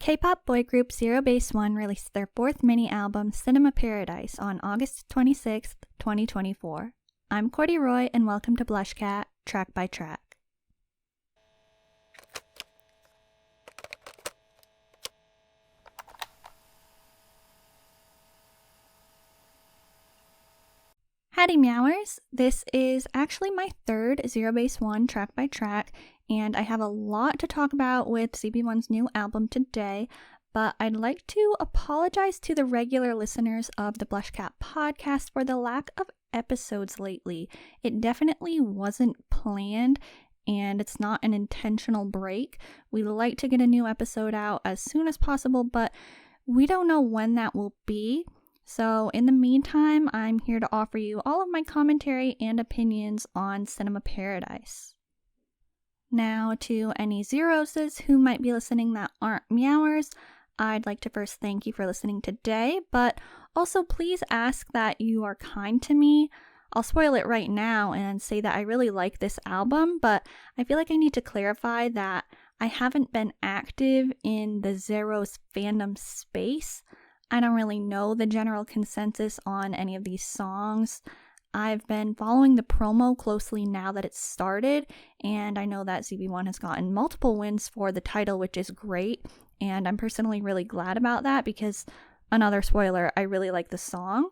K-pop boy group ZEROBASEONE released their fourth mini-album, Cinema Paradise, on August 26, 2024. I'm Courdy and welcome to BlushCat Track by Track. Howdy meowers! This is actually my third ZEROBASEONE Track by Track, and I have a lot to talk about with ZB1's new album today, but I'd like to apologize to the regular listeners of the BlushCat podcast for the lack of episodes lately. It definitely wasn't planned, and it's not an intentional break. We like to get a new episode out as soon as possible, but we don't know when that will be. So in the meantime, I'm here to offer you all of my commentary and opinions on Cinema Paradise. Now, to any Zeroses who might be listening that aren't meowers, I'd like to first thank you for listening today, but also please ask that you are kind to me. I'll spoil it right now and say that I really like this album, but I feel like I need to clarify that I haven't been active in the Zeros fandom space. I don't really know the general consensus on any of these songs. I've been following the promo closely now that it's started, and I know that ZB1 has gotten multiple wins for the title, which is great, and I'm personally really glad about that because, another spoiler, I really like the song,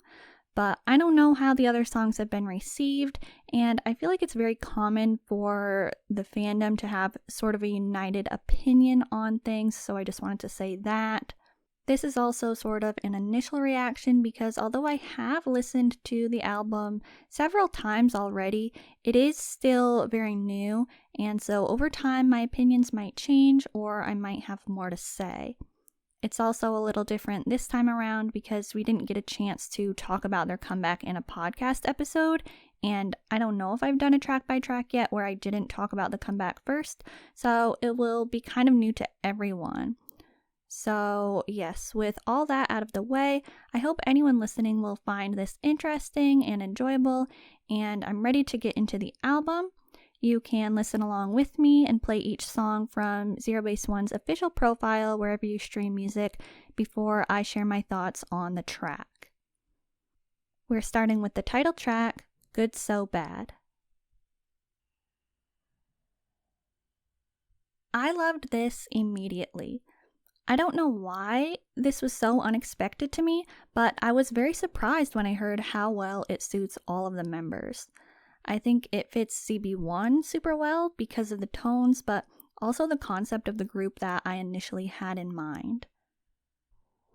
but I don't know how the other songs have been received, and I feel like it's very common for the fandom to have sort of a united opinion on things, so I just wanted to say that. This is also sort of an initial reaction because although I have listened to the album several times already, it is still very new, and so over time my opinions might change or I might have more to say. It's also a little different this time around because we didn't get a chance to talk about their comeback in a podcast episode, and I don't know if I've done a track by track yet where I didn't talk about the comeback first, so it will be kind of new to everyone. So yes, with all that out of the way, I hope anyone listening will find this interesting and enjoyable, and I'm ready to get into the album. You can listen along with me and play each song from ZEROBASEONE's official profile wherever you stream music before I share my thoughts on the track. We're starting with the title track, Good So Bad. I loved this immediately. I don't know why this was so unexpected to me, but I was very surprised when I heard how well it suits all of the members. I think it fits ZB1 super well because of the tones, but also the concept of the group that I initially had in mind.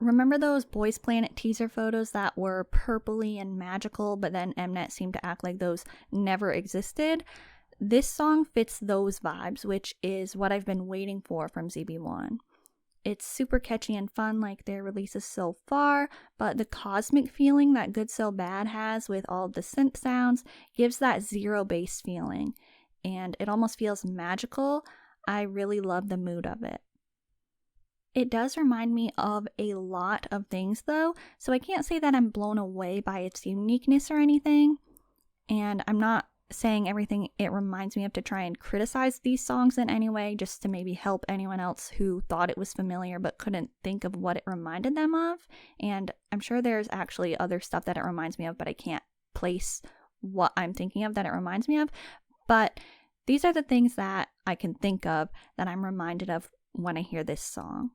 Remember those Boys Planet teaser photos that were purpley and magical, but then Mnet seemed to act like those never existed? This song fits those vibes, which is what I've been waiting for from ZB1. It's super catchy and fun like their releases so far, but the cosmic feeling that Good So Bad has with all of the synth sounds gives that zero bass feeling, and it almost feels magical. I really love the mood of it. It does remind me of a lot of things though, so I can't say that I'm blown away by its uniqueness or anything, and I'm not saying everything it reminds me of to try and criticize these songs in any way, just to maybe help anyone else who thought it was familiar but couldn't think of what it reminded them of. And I'm sure there's actually other stuff that it reminds me of, but I can't place what I'm thinking of that it reminds me of. But these are the things that I can think of that I'm reminded of when I hear this song.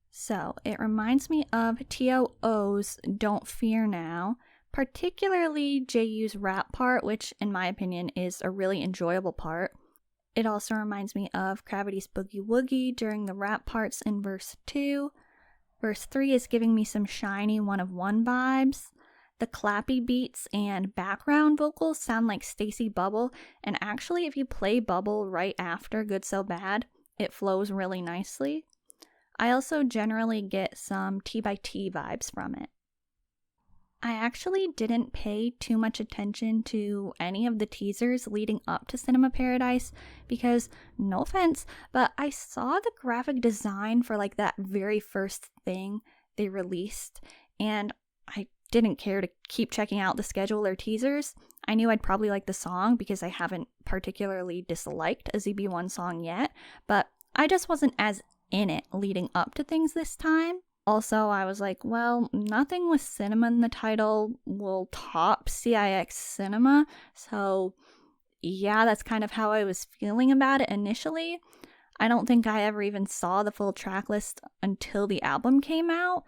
So it reminds me of TOO's Don't Fear Now, particularly JU's rap part, which in my opinion is a really enjoyable part. It also reminds me of Gravity's Boogie Woogie during the rap parts in verse 2. Verse 3 is giving me some shiny One of One vibes. The clappy beats and background vocals sound like Stacy Bubble, and actually if you play Bubble right after Good So Bad, it flows really nicely. I also generally get some T by T vibes from it. I actually didn't pay too much attention to any of the teasers leading up to Cinema Paradise because, no offense, but I saw the graphic design for like that very first thing they released, and I didn't care to keep checking out the schedule or teasers. I knew I'd probably like the song because I haven't particularly disliked a ZB1 song yet, but I just wasn't as in it leading up to things this time. Also, I was like, well, nothing with cinema in the title will top CIX Cinema, so yeah, that's kind of how I was feeling about it initially. I don't think I ever even saw the full track list until the album came out,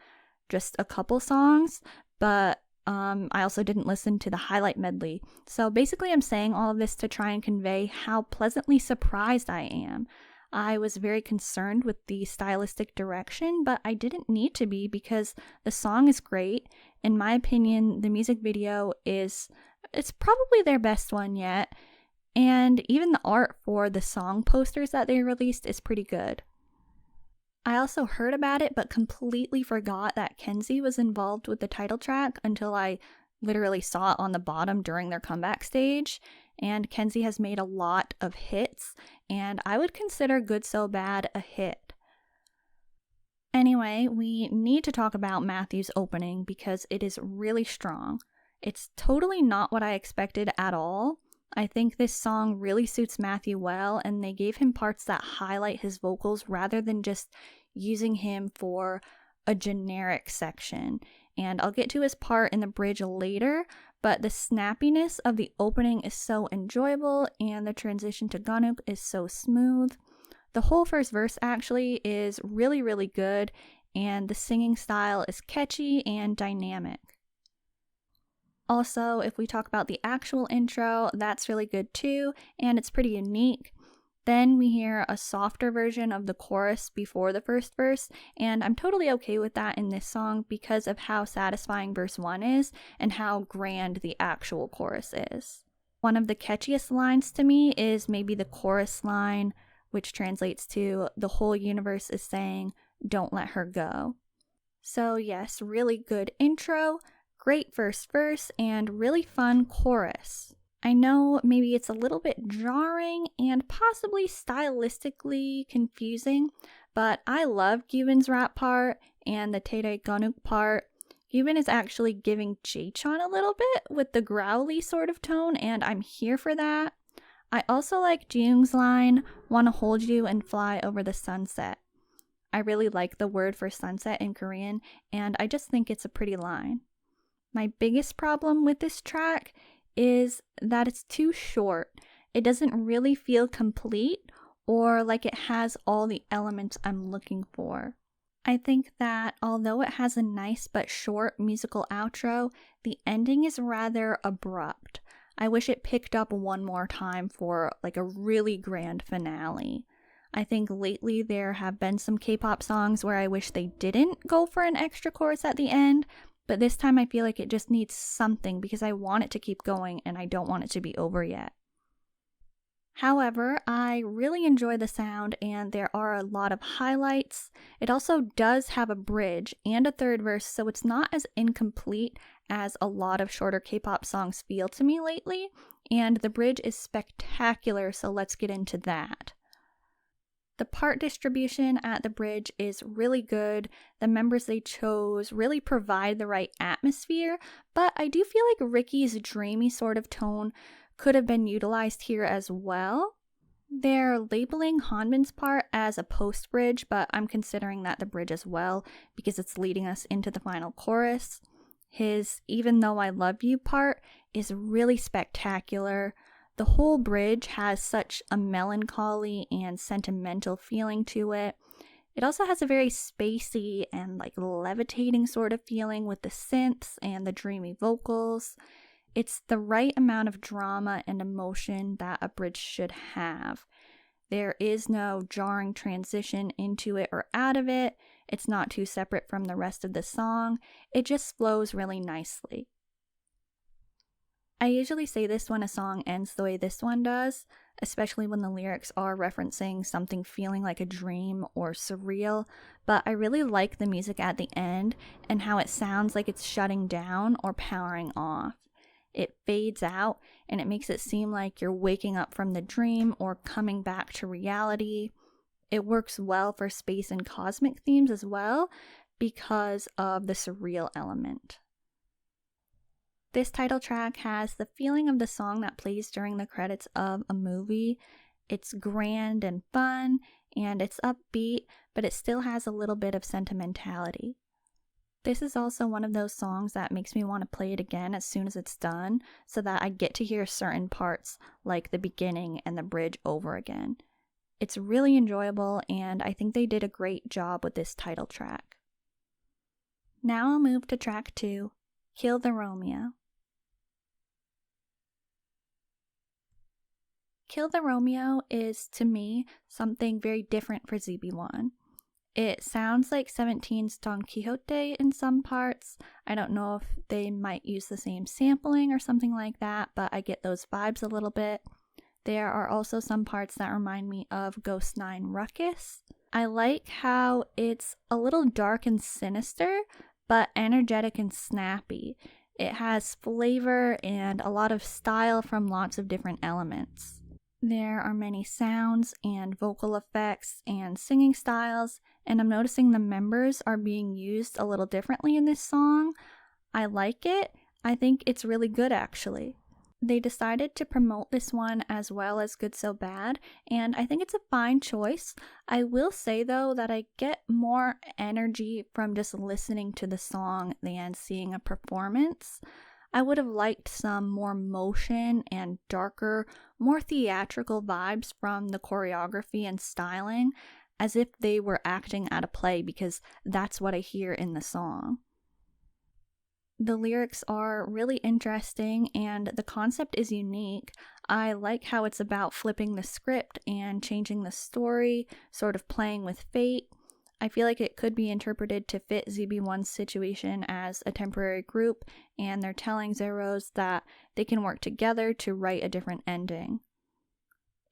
just a couple songs, but I also didn't listen to the highlight medley. So basically I'm saying all of this to try and convey how pleasantly surprised I am. I was very concerned with the stylistic direction, but I didn't need to be because the song is great. In my opinion, the music video it's probably their best one yet. And even the art for the song posters that they released is pretty good. I also heard about it but completely forgot that Kenzie was involved with the title track until I literally saw it on the bottom during their comeback stage. And Kenzie has made a lot of hits, and I would consider Good So Bad a hit. Anyway, we need to talk about Matthew's opening because it is really strong. It's totally not what I expected at all. I think this song really suits Matthew well, and they gave him parts that highlight his vocals rather than just using him for a generic section. And I'll get to his part in the bridge later, but the snappiness of the opening is so enjoyable, and the transition to Ganuk is so smooth. The whole first verse actually is really, really good, and the singing style is catchy and dynamic. Also, if we talk about the actual intro, that's really good too, and it's pretty unique. Then we hear a softer version of the chorus before the first verse, and I'm totally okay with that in this song because of how satisfying verse 1 is and how grand the actual chorus is. One of the catchiest lines to me is maybe the chorus line, which translates to "the whole universe is saying, don't let her go." So yes, really good intro. Great first verse, and really fun chorus. I know maybe it's a little bit jarring and possibly stylistically confusing, but I love Gyubin's rap part and the Tae Ganuk part. Gyubin is actually giving Jaechon a little bit with the growly sort of tone, and I'm here for that. I also like Jiyoung's line, "wanna hold you and fly over the sunset." I really like the word for sunset in Korean, and I just think it's a pretty line. My biggest problem with this track is that it's too short. It doesn't really feel complete or like it has all the elements I'm looking for. I think that although it has a nice but short musical outro, the ending is rather abrupt. I wish it picked up one more time for like a really grand finale. I think lately there have been some K-pop songs where I wish they didn't go for an extra chorus at the end, but this time I feel like it just needs something because I want it to keep going and I don't want it to be over yet. However, I really enjoy the sound and there are a lot of highlights. It also does have a bridge and a third verse, so it's not as incomplete as a lot of shorter K-pop songs feel to me lately, and the bridge is spectacular, so let's get into that. The part distribution at the bridge is really good. The members they chose really provide the right atmosphere, but I do feel like Ricky's dreamy sort of tone could have been utilized here as well. They're labeling Hanbin's part as a post bridge, but I'm considering that the bridge as well because it's leading us into the final chorus. His "even though I love you" part is really spectacular. The whole bridge has such a melancholy and sentimental feeling to it. It also has a very spacey and like levitating sort of feeling with the synths and the dreamy vocals. It's the right amount of drama and emotion that a bridge should have. There is no jarring transition into it or out of it. It's not too separate from the rest of the song. It just flows really nicely. I usually say this when a song ends the way this one does, especially when the lyrics are referencing something feeling like a dream or surreal, but I really like the music at the end and how it sounds like it's shutting down or powering off. It fades out and it makes it seem like you're waking up from the dream or coming back to reality. It works well for space and cosmic themes as well because of the surreal element. This title track has the feeling of the song that plays during the credits of a movie. It's grand and fun, and it's upbeat, but it still has a little bit of sentimentality. This is also one of those songs that makes me want to play it again as soon as it's done, so that I get to hear certain parts like the beginning and the bridge over again. It's really enjoyable, and I think they did a great job with this title track. Now I'll move to track 2, Kill the Romeo. Kill the Romeo is, to me, something very different for ZB1. It sounds like 17's Don Quixote in some parts. I don't know if they might use the same sampling or something like that, but I get those vibes a little bit. There are also some parts that remind me of Ghost 9 Ruckus. I like how it's a little dark and sinister, but energetic and snappy. It has flavor and a lot of style from lots of different elements. There are many sounds and vocal effects and singing styles, and I'm noticing the members are being used a little differently in this song. I like it. I think it's really good, actually. They decided to promote this one as well as Good So Bad, and I think it's a fine choice. I will say, though, that I get more energy from just listening to the song than seeing a performance. I would have liked some more motion and darker, more theatrical vibes from the choreography and styling, as if they were acting at a play, because that's what I hear in the song. The lyrics are really interesting and the concept is unique. I like how it's about flipping the script and changing the story, sort of playing with fate. I feel like it could be interpreted to fit ZB1's situation as a temporary group, and they're telling Zeros that they can work together to write a different ending.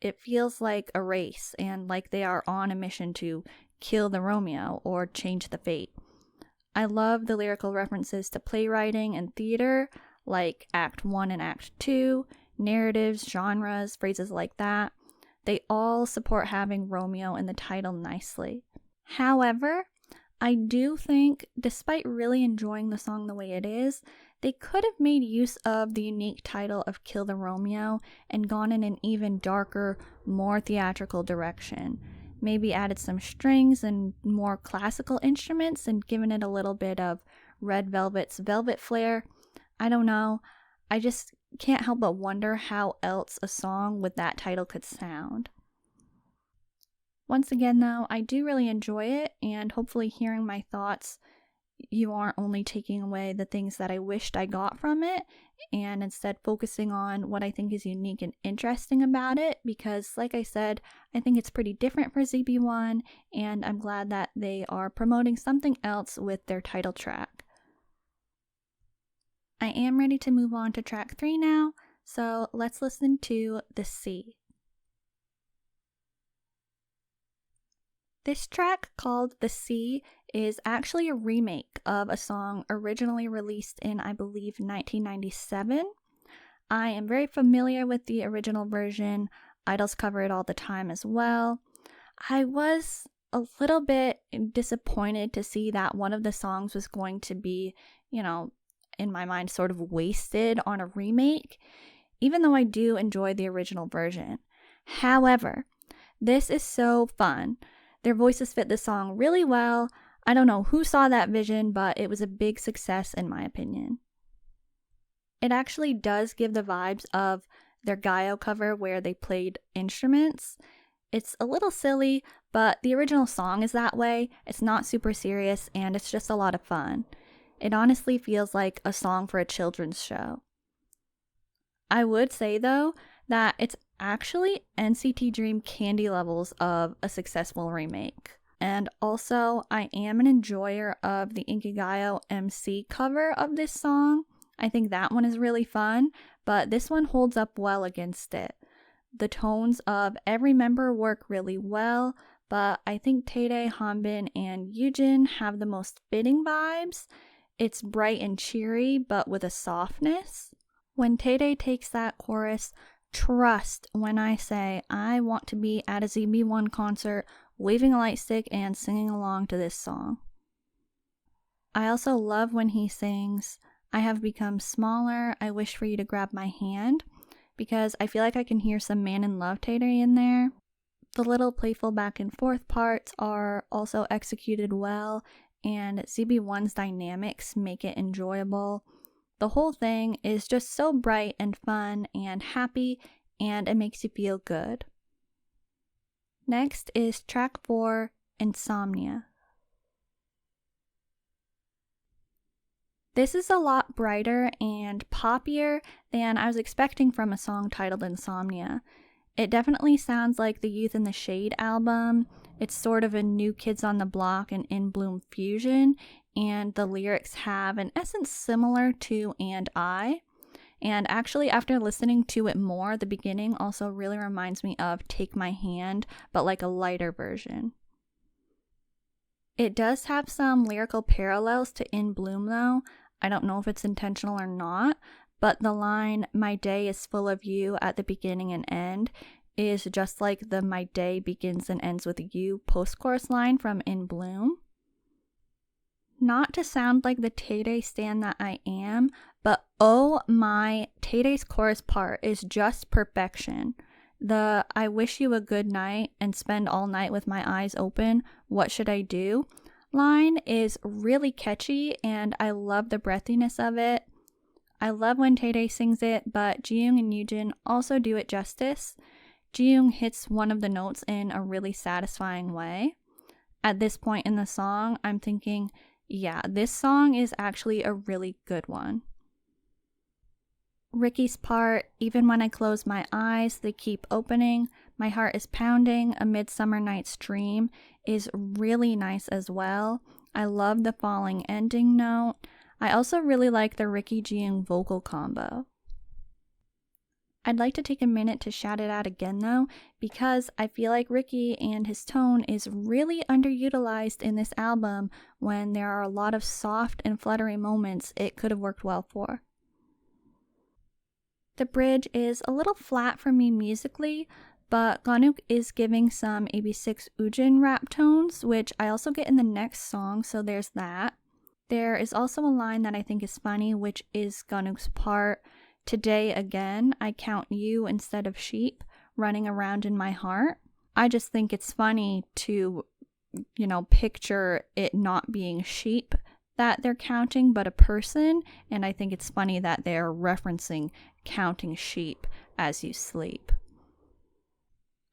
It feels like a race, and like they are on a mission to kill the Romeo or change the fate. I love the lyrical references to playwriting and theater, like Act 1 and Act 2, narratives, genres, phrases like that. They all support having Romeo in the title nicely. However, I do think, despite really enjoying the song the way it is, they could have made use of the unique title of Kill the Romeo and gone in an even darker, more theatrical direction. Maybe added some strings and more classical instruments and given it a little bit of Red Velvet's Velvet flair. I don't know. I just can't help but wonder how else a song with that title could sound. Once again, though, I do really enjoy it, and hopefully hearing my thoughts, you aren't only taking away the things that I wished I got from it, and instead focusing on what I think is unique and interesting about it, because, like I said, I think it's pretty different for ZB1, and I'm glad that they are promoting something else with their title track. I am ready to move on to track 3 now, so let's listen to The Sea. This track, called The Sea, is actually a remake of a song originally released in, I believe, 1997. I am very familiar with the original version. Idols cover it all the time as well. I was a little bit disappointed to see that one of the songs was going to be, in my mind, sort of wasted on a remake, even though I do enjoy the original version. However, this is so fun. Their voices fit the song really well. I don't know who saw that vision, but it was a big success in my opinion. It actually does give the vibes of their Gaio cover where they played instruments. It's a little silly, but the original song is that way. It's not super serious, and it's just a lot of fun. It honestly feels like a song for a children's show. I would say, though, that it's actually NCT Dream candy levels of a successful remake. And also, I am an enjoyer of the Inkigayo MC cover of this song. I think that one is really fun, but this one holds up well against it. The tones of every member work really well, but I think Taedae, Hanbin, and Yujin have the most fitting vibes. It's bright and cheery, but with a softness. When Taedae takes that chorus, trust when I say I want to be at a ZB1 concert, waving a light stick and singing along to this song. I also love when he sings, I have become smaller, I wish for you to grab my hand, because I feel like I can hear some Man in Love Taedae in there. The little playful back and forth parts are also executed well, and ZB1's dynamics make it enjoyable. The whole thing is just so bright and fun and happy, and it makes you feel good. Next is track 4, Insomnia. This is a lot brighter and poppier than I was expecting from a song titled Insomnia. It definitely sounds like the Youth in the Shade album. It's sort of a New Kids on the Block and In Bloom fusion, and the lyrics have an essence similar to And I. And actually, after listening to it more, the beginning also really reminds me of Take My Hand, but like a lighter version. It does have some lyrical parallels to In Bloom though. I don't know if it's intentional or not, but the line, "My day is full of you" at the beginning and end is just like the "My day begins and ends with you" post-chorus line from In Bloom. Not to sound like the Tay-Day stan that I am, but oh my, Tay-Day's chorus part is just perfection. The "I wish you a good night and spend all night with my eyes open, what should I do?" line is really catchy, and I love the breathiness of it. I love when Tay-Day sings it, but Jiyoung and Yujin also do it justice. Jiyoung hits one of the notes in a really satisfying way. At this point in the song, I'm thinking, yeah, this song is actually a really good one. Ricky's part, "Even when I close my eyes, they keep opening. My heart is pounding, a midsummer night's dream," is really nice as well. I love the falling ending note. I also really like the Ricky Jiyoung vocal combo. I'd like to take a minute to shout it out again though, because I feel like Ricky and his tone is really underutilized in this album when there are a lot of soft and fluttery moments it could have worked well for. The bridge is a little flat for me musically, but Ganuk is giving some AB6 Ujin rap tones, which I also get in the next song, so there's that. There is also a line that I think is funny, which is Ganuk's part, "Today again, I count you instead of sheep running around in my heart." I just think it's funny to, picture it not being sheep that they're counting, but a person, and I think it's funny that they're referencing counting sheep as you sleep.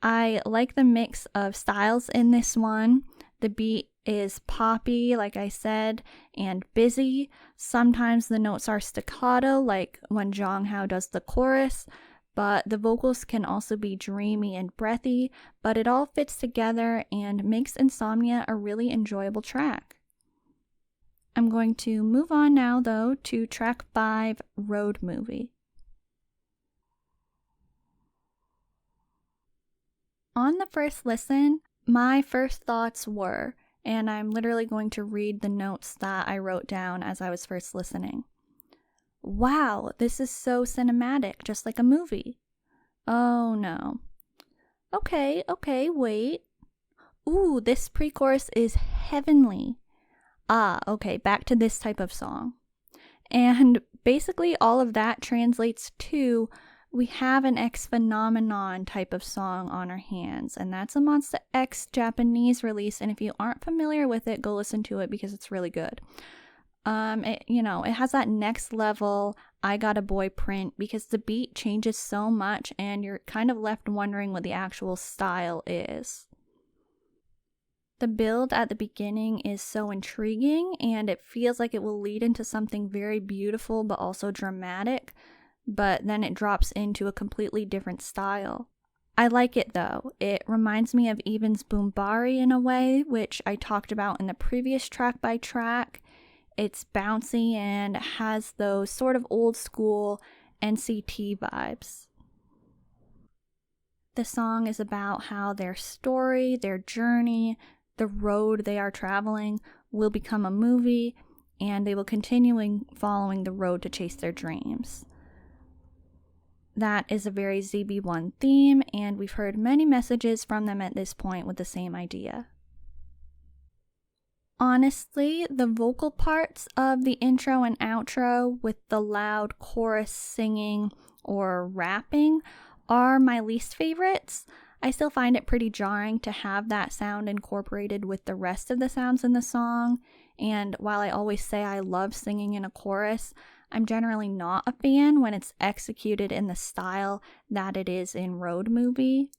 I like the mix of styles in this one. The beat is poppy, like I said, and busy. Sometimes the notes are staccato, like when Jong Hao does the chorus, but the vocals can also be dreamy and breathy, but it all fits together and makes Insomnia a really enjoyable track. I'm going to move on now, though, to track 5, Road Movie. On the first listen, my first thoughts were, and I'm literally going to read the notes that I wrote down as I was first listening. "Wow, this is so cinematic, just like a movie." "Oh no." Okay, wait. "Ooh, this pre-chorus is heavenly." "Ah, okay, back to this type of song." And basically all of that translates to, we have an X Phenomenon type of song on our hands, and that's a Monsta X Japanese release, and if you aren't familiar with it, go listen to it because it's really good. It has that next level I Got a Boy print because the beat changes so much and you're kind of left wondering what the actual style is. The build at the beginning is so intriguing and it feels like it will lead into something very beautiful but also dramatic, but then it drops into a completely different style. I like it though. It reminds me of Even's Boombari in a way, which I talked about in the previous track by track. It's bouncy and has those sort of old school NCT vibes. The song is about how their story, their journey, the road they are traveling will become a movie, and they will continue following the road to chase their dreams. That is a very ZB1 theme, and we've heard many messages from them at this point with the same idea. Honestly, the vocal parts of the intro and outro with the loud chorus singing or rapping are my least favorites. I still find it pretty jarring to have that sound incorporated with the rest of the sounds in the song, and while I always say I love singing in a chorus, I'm generally not a fan when it's executed in the style that it is in Road Movie.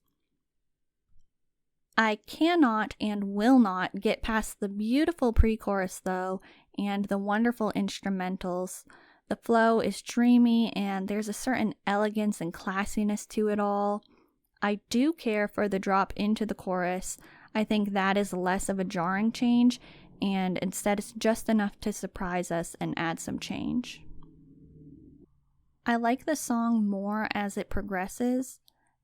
I cannot and will not get past the beautiful pre-chorus though, and the wonderful instrumentals. The flow is dreamy and there's a certain elegance and classiness to it all. I do care for the drop into the chorus. I think that is less of a jarring change, and instead it's just enough to surprise us and add some change. I like the song more as it progresses.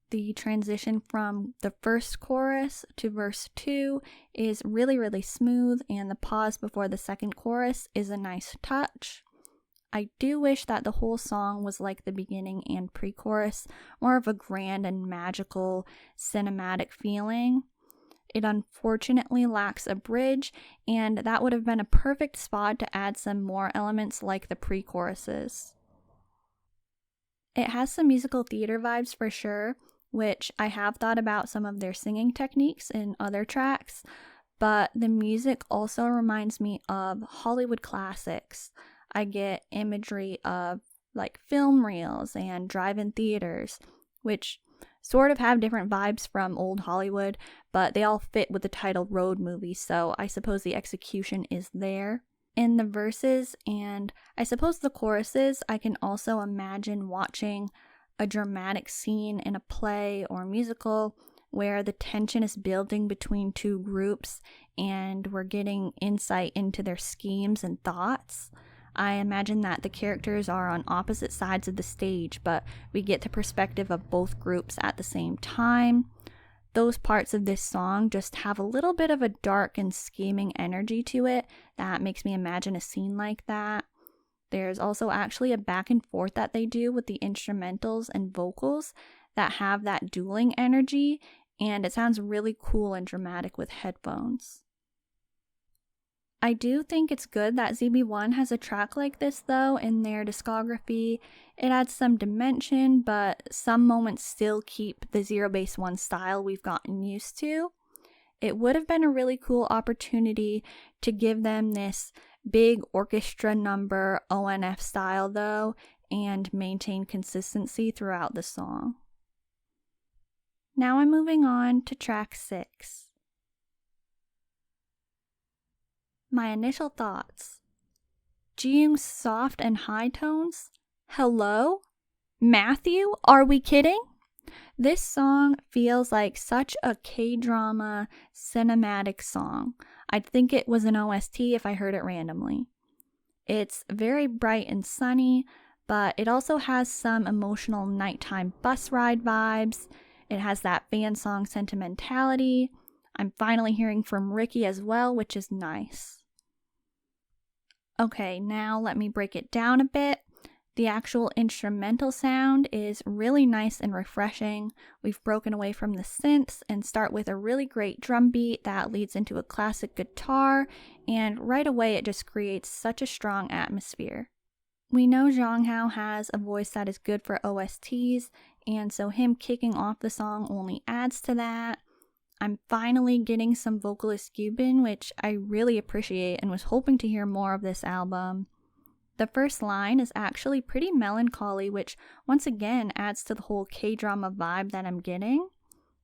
The transition from the first chorus to verse 2 is really smooth, and the pause before the second chorus is a nice touch. I do wish that the whole song was like the beginning and pre-chorus, more of a grand and magical cinematic feeling. It unfortunately lacks a bridge, and that would have been a perfect spot to add some more elements like the pre-choruses. It has some musical theater vibes for sure, which I have thought about some of their singing techniques in other tracks, but the music also reminds me of Hollywood classics. I get imagery of like film reels and drive-in theaters, which sort of have different vibes from old Hollywood, but they all fit with the title Road Movie, so I suppose the execution is there. In the verses and I suppose the choruses, I can also imagine watching a dramatic scene in a play or musical where the tension is building between two groups and we're getting insight into their schemes and thoughts. I imagine that the characters are on opposite sides of the stage, but we get the perspective of both groups at the same time. Those parts of this song just have a little bit of a dark and scheming energy to it that makes me imagine a scene like that. There's also actually a back and forth that they do with the instrumentals and vocals that have that dueling energy, and it sounds really cool and dramatic with headphones. I do think it's good that ZB1 has a track like this though in their discography. It adds some dimension, but some moments still keep the ZEROBASEONE style we've gotten used to. It would have been a really cool opportunity to give them this big orchestra number ONF style though, and maintain consistency throughout the song. Now I'm moving on to track 6. My initial thoughts. Jiyoung's soft and high tones? Hello? Matthew? Are we kidding? This song feels like such a K-drama cinematic song. I'd think it was an OST if I heard it randomly. It's very bright and sunny, but it also has some emotional nighttime bus ride vibes. It has that fan song sentimentality. I'm finally hearing from Ricky as well, which is nice. Okay, now let me break it down a bit. The actual instrumental sound is really nice and refreshing. We've broken away from the synths and start with a really great drum beat that leads into a classic guitar, and right away it just creates such a strong atmosphere. We know Zhang Hao has a voice that is good for OSTs, and so him kicking off the song only adds to that. I'm finally getting some vocalist Gyubin, which I really appreciate and was hoping to hear more of this album. The first line is actually pretty melancholy, which once again adds to the whole K-drama vibe that I'm getting.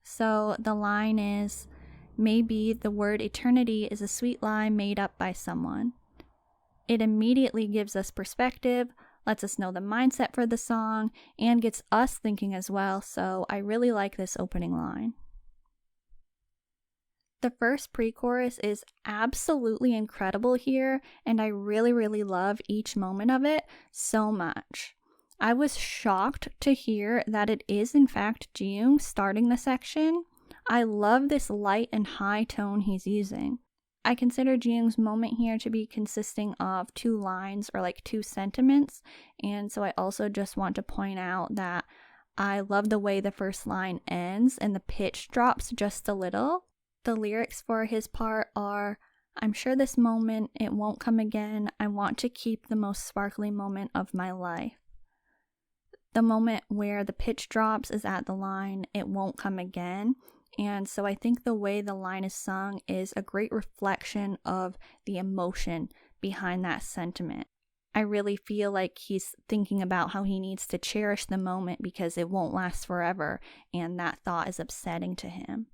So the line is, "Maybe the word eternity is a sweet lie made up by someone." It immediately gives us perspective, lets us know the mindset for the song, and gets us thinking as well, so I really like this opening line. The first pre-chorus is absolutely incredible here, and I really love each moment of it so much. I was shocked to hear that it is in fact Jiyoung starting the section. I love this light and high tone he's using. I consider Jiyoung's moment here to be consisting of 2 lines or like 2 sentiments, and so I also just want to point out that I love the way the first line ends and the pitch drops just a little. The lyrics for his part are, "I'm sure this moment, it won't come again. I want to keep the most sparkly moment of my life." The moment where the pitch drops is at the line, "It won't come again." And so I think the way the line is sung is a great reflection of the emotion behind that sentiment. I really feel like he's thinking about how he needs to cherish the moment because it won't last forever, and that thought is upsetting to him.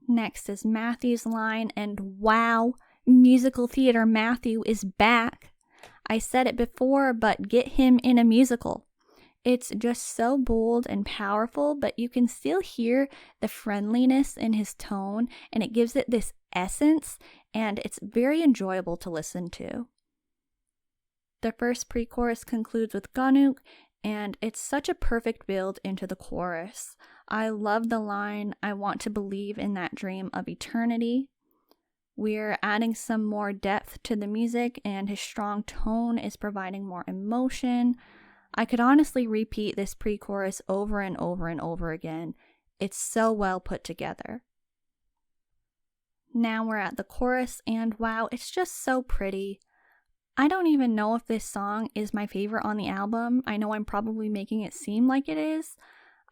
Next is Matthew's line, and wow, musical theater Matthew is back. I said it before, but get him in a musical. It's just so bold and powerful, but you can still hear the friendliness in his tone, and it gives it this essence, and it's very enjoyable to listen to. The first pre-chorus concludes with Ganuk, and it's such a perfect build into the chorus. I love the line, "I want to believe in that dream of eternity." We're adding some more depth to the music, and his strong tone is providing more emotion. I could honestly repeat this pre-chorus over and over and over again. It's so well put together. Now we're at the chorus, and wow, it's just so pretty. I don't even know if this song is my favorite on the album. I know I'm probably making it seem like it is.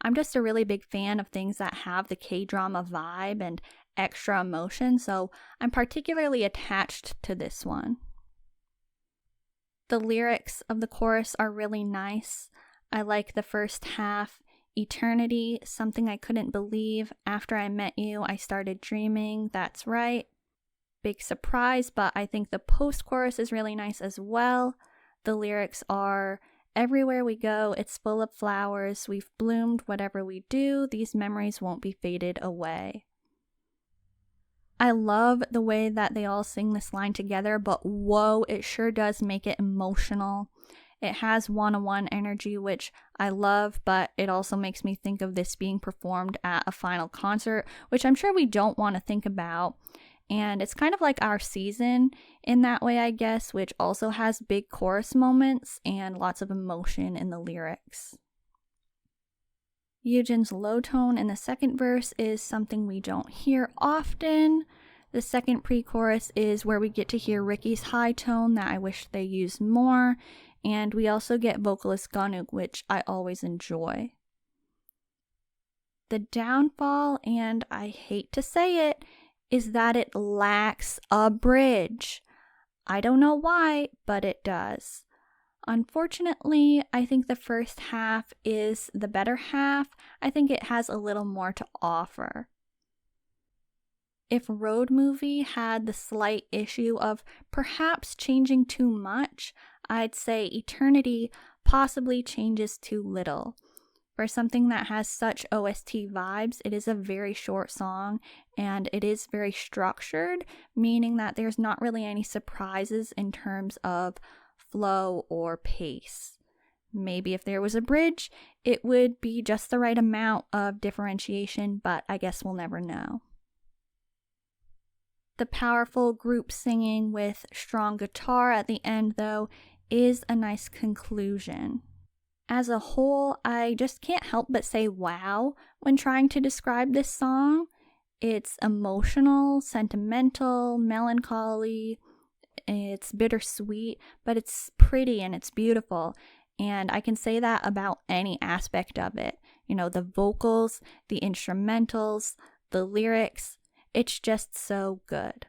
I'm just a really big fan of things that have the K-drama vibe and extra emotion, so I'm particularly attached to this one. The lyrics of the chorus are really nice. I like the first half. "Eternity, something I couldn't believe. After I met you, I started dreaming. That's right." Big surprise, but I think the post-chorus is really nice as well. The lyrics are, "Everywhere we go, it's full of flowers. We've bloomed whatever we do. These memories won't be faded away." I love the way that they all sing this line together, but whoa, it sure does make it emotional. It has one-on-one energy, which I love, but it also makes me think of this being performed at a final concert, which I'm sure we don't want to think about. And it's kind of like Our Season in that way, I guess, which also has big chorus moments and lots of emotion in the lyrics. Yujin's low tone in the second verse is something we don't hear often. The second pre-chorus is where we get to hear Ricky's high tone that I wish they used more, and we also get vocalist Ganuk, which I always enjoy. The downfall, and I hate to say it, is that it lacks a bridge. I don't know why, but it does. Unfortunately, I think the first half is the better half. I think it has a little more to offer. If Road Movie had the slight issue of perhaps changing too much, I'd say Eternity possibly changes too little. For something that has such OST vibes, it is a very short song, and it is very structured, meaning that there's not really any surprises in terms of flow or pace. Maybe if there was a bridge, it would be just the right amount of differentiation, but I guess we'll never know. The powerful group singing with strong guitar at the end, though, is a nice conclusion. As a whole, I just can't help but say wow when trying to describe this song. It's emotional, sentimental, melancholy, it's bittersweet, but it's pretty and it's beautiful. And I can say that about any aspect of it. You know, the vocals, the instrumentals, the lyrics, it's just so good.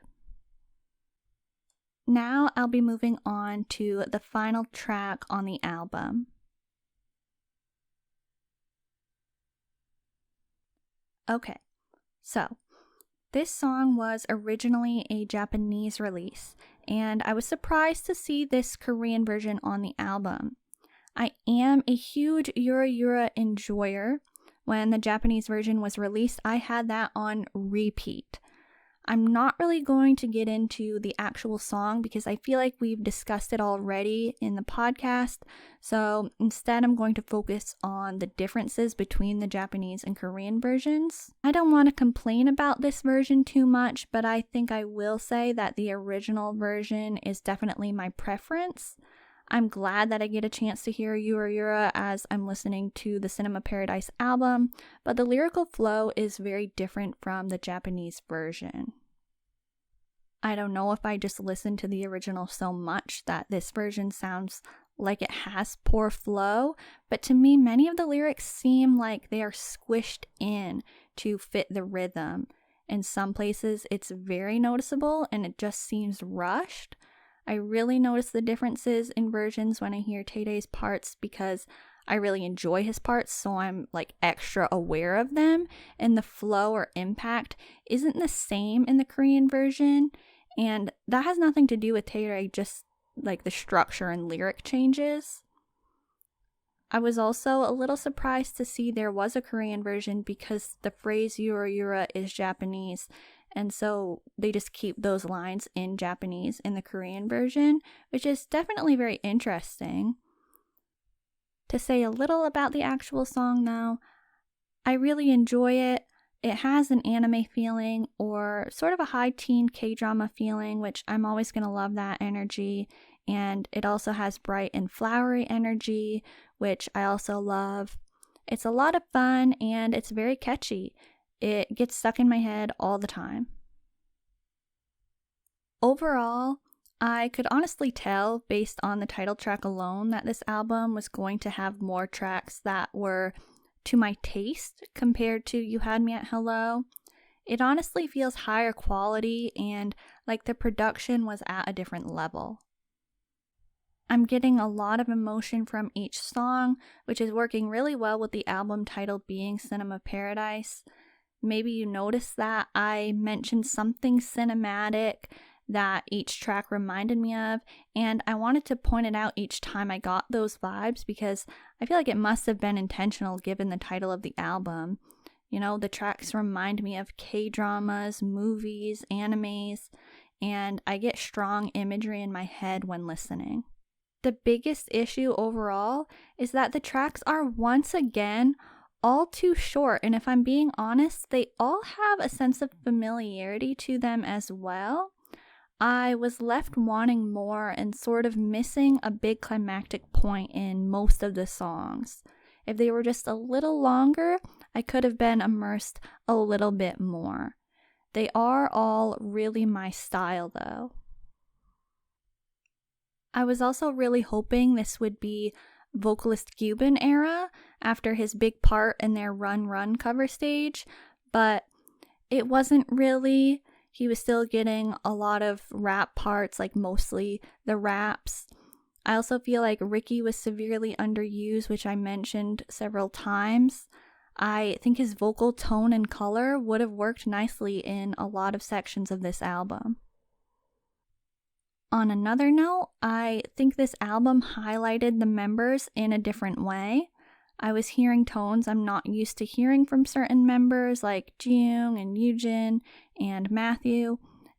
Now I'll be moving on to the final track on the album. Okay, so this song was originally a Japanese release, and I was surprised to see this Korean version on the album. I am a huge Yura enjoyer. When the Japanese version was released, I had that on repeat. I'm not really going to get into the actual song because I feel like we've discussed it already in the podcast, so instead I'm going to focus on the differences between the Japanese and Korean versions. I don't want to complain about this version too much, but I think I will say that the original version is definitely my preference. I'm glad that I get a chance to hear Yura as I'm listening to the Cinema Paradise album, but the lyrical flow is very different from the Japanese version. I don't know if I just listened to the original so much that this version sounds like it has poor flow, but to me, many of the lyrics seem like they are squished in to fit the rhythm. In some places, it's very noticeable and it just seems rushed. I really notice the differences in versions when I hear Taedae's parts because I really enjoy his parts, so I'm like extra aware of them, and the flow or impact isn't the same in the Korean version, and that has nothing to do with Taedae, just like the structure and lyric changes. I was also a little surprised to see there was a Korean version because the phrase Yura Yura is Japanese, and so they just keep those lines in Japanese in the Korean version, which is definitely very interesting. To say a little about the actual song though, I really enjoy it. It has an anime feeling or sort of a high teen K-drama feeling, which I'm always going to love that energy. And it also has bright and flowery energy, which I also love. It's a lot of fun and it's very catchy. It gets stuck in my head all the time. Overall, I could honestly tell based on the title track alone that this album was going to have more tracks that were to my taste compared to You Had Me at Hello. It honestly feels higher quality and like the production was at a different level. I'm getting a lot of emotion from each song, which is working really well with the album title being Cinema Paradise. Maybe you noticed that I mentioned something cinematic that each track reminded me of, and I wanted to point it out each time I got those vibes because I feel like it must have been intentional given the title of the album. You know, the tracks remind me of K-dramas, movies, animes, and I get strong imagery in my head when listening. The biggest issue overall is that the tracks are once again all too short, and if I'm being honest, they all have a sense of familiarity to them as well. I was left wanting more and sort of missing a big climactic point in most of the songs. If they were just a little longer, I could have been immersed a little bit more. They are all really my style though. I was also really hoping this would be vocalist Gyubin era after his big part in their Run Run cover stage, but it wasn't really. He was still getting a lot of rap parts, like mostly the raps. I also feel like Ricky was severely underused, which I mentioned several times. I think his vocal tone and color would have worked nicely in a lot of sections of this album. On another note, I think this album highlighted the members in a different way. I was hearing tones I'm not used to hearing from certain members like Jiyoung and Yoojin and Matthew,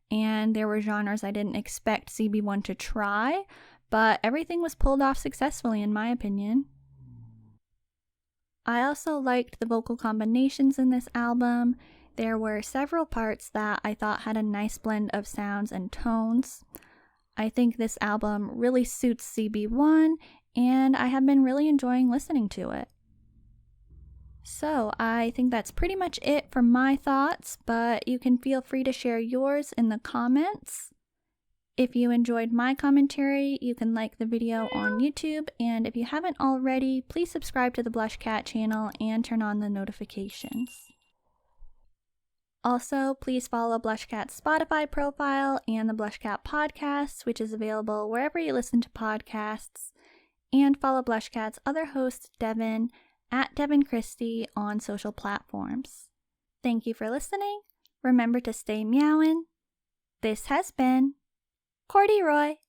and there were genres I didn't expect ZB1 to try, but everything was pulled off successfully in my opinion. I also liked the vocal combinations in this album. There were several parts that I thought had a nice blend of sounds and tones. I think this album really suits ZB1, and I have been really enjoying listening to it. So I think that's pretty much it for my thoughts, but you can feel free to share yours in the comments. If you enjoyed my commentary, you can like the video on YouTube, and if you haven't already, please subscribe to the BlushCat channel and turn on the notifications. Also, please follow BlushCat's Spotify profile and the BlushCat podcast, which is available wherever you listen to podcasts, and follow BlushCat's other host, Devin, at Devin Christie on social platforms. Thank you for listening. Remember to stay meowing. This has been Courdy Roy.